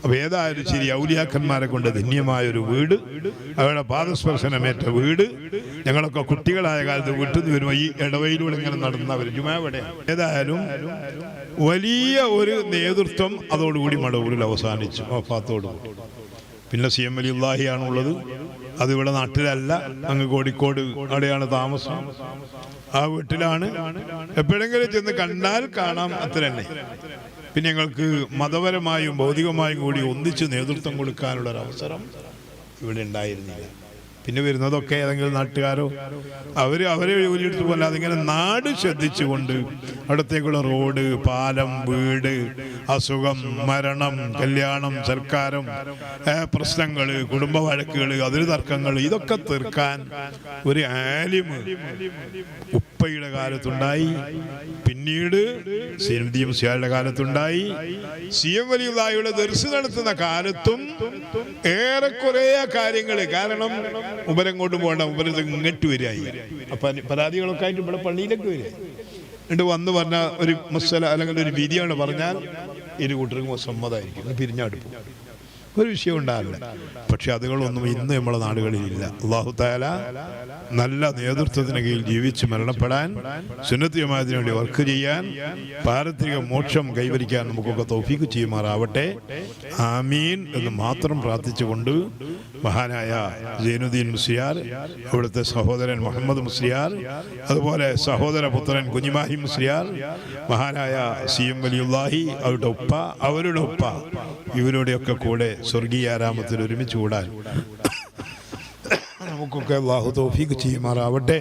അപ്പൊ ഏതായാലും ശരി, ഔലിയാക്കന്മാരെ കൊണ്ട് ധന്യമായൊരു വീട്, അവരുടെ പാദസ്പർശനമേറ്റ വീട്. ഞങ്ങളൊക്കെ കുട്ടികളായ കാലത്ത് വീട്ടിൽ നിന്ന് വരുമ്പോൾ ഈ ഇടവയിലൂടെ ഇങ്ങനെ നടന്നവർ ജുമാവിടെ. ഏതായാലും വലിയ ഒരു നേതൃത്വം അതോടുകൂടി മടവൂരിൽ അവസാനിച്ചു വഫാത്തോടുകൂടി. പിന്നെ CM വലിയുള്ളാഹിയാണുള്ളത്. അതിവിടെ നാട്ടിലല്ല, അങ്ങ് കോഴിക്കോട് അവിടെയാണ് താമസം. ആ വീട്ടിലാണ്. എപ്പോഴെങ്കിലും ചെന്ന് കണ്ടാൽ കാണാം, അത്ര തന്നെ. പിന്നെ ഞങ്ങൾക്ക് മതപരമായും ഭൗതികമായും കൂടി ഒന്നിച്ച് നേതൃത്വം കൊടുക്കാനുള്ളൊരവസരം ഇവിടെ ഉണ്ടായിരുന്നില്ല. പിന്നെ വരുന്നതൊക്കെ ഏതെങ്കിലും നാട്ടുകാരോ അവരെ ജോലിയെടുത്ത് പോലെ അതിങ്ങനെ നാട് ശ്രദ്ധിച്ചുകൊണ്ട് അവിടത്തേക്കുള്ള റോഡ്, പാലം, വീട്, അസുഖം, മരണം, കല്യാണം, സൽക്കാരം, പ്രശ്നങ്ങൾ, കുടുംബ വഴക്കുകൾ, അതിര് തർക്കങ്ങൾ, ഇതൊക്കെ തീർക്കാൻ ഒരു ആലിമ് ഉപ്പയുടെ കാലത്തുണ്ടായി. പിന്നീട് സൈനുദ്ദീൻ മുസ്ലിയാരുടെ കാലത്തുണ്ടായി. CM വലിയുള്ളാഹിയുടെ ദർസ് നടത്തുന്ന കാലത്തും ഏറെക്കുറെ കാര്യങ്ങൾ. കാരണം ഉപരങ്ങോട്ട് പോകണ്ട, ഉപരത്ത് ഇങ്ങോട്ട് വരികയായി. അപ്പം പരാതികളൊക്കെ ആയിട്ട് ഇവിടെ പള്ളിയിലേക്ക് വരിക. എന്നിട്ട് വന്ന് പറഞ്ഞ ഒരു മസല അല്ലെങ്കിൽ ഒരു വിധിയാണ് പറഞ്ഞാൽ ഇരു കൂട്ടർക്കും സമ്മതമായിരിക്കും, പിരിഞ്ഞടുപ്പും, ഒരു വിഷയം ഉണ്ടാവില്ല. പക്ഷെ അതുകളൊന്നും ഇന്ന് നമ്മളെ നാടുകളിലില്ല. അല്ലാഹു തആല നല്ല നേതൃത്വത്തിന് കീഴിൽ ജീവിച്ച് മരണപ്പെടാൻ, സുന്നത്ത് ജമാഅത്തിന് വേണ്ടി വർക്ക് ചെയ്യാൻ, പാരത്രിക മോക്ഷം കൈവരിക്കാൻ നമുക്കൊക്കെ തൗഫീഖ് ചെയ്യുമാറാവട്ടെ. ആമീൻ എന്ന് മാത്രം പ്രാർത്ഥിച്ചുകൊണ്ട് മഹാനായ സൈനുദ്ദീൻ മുസ്ലിയാർ, അവിടുത്തെ സഹോദരൻ മുഹമ്മദ് മുസ്ലിയാർ, അതുപോലെ സഹോദര പുത്രൻ കുഞ്ഞിമാഹി മുസ്ലിയാർ, മഹാനായ CM വലിയുള്ളാഹി അവരുടെ ഉപ്പ, ഇവരുടെയൊക്കെ കൂടെ സ്വർഗീയാരാമത്തിൽ ഒരുമിച്ച് കൂടാൻ നമുക്കൊക്കെ അല്ലാഹു തൗഫീഖ് ചെയ്യുമാറാവട്ടെ.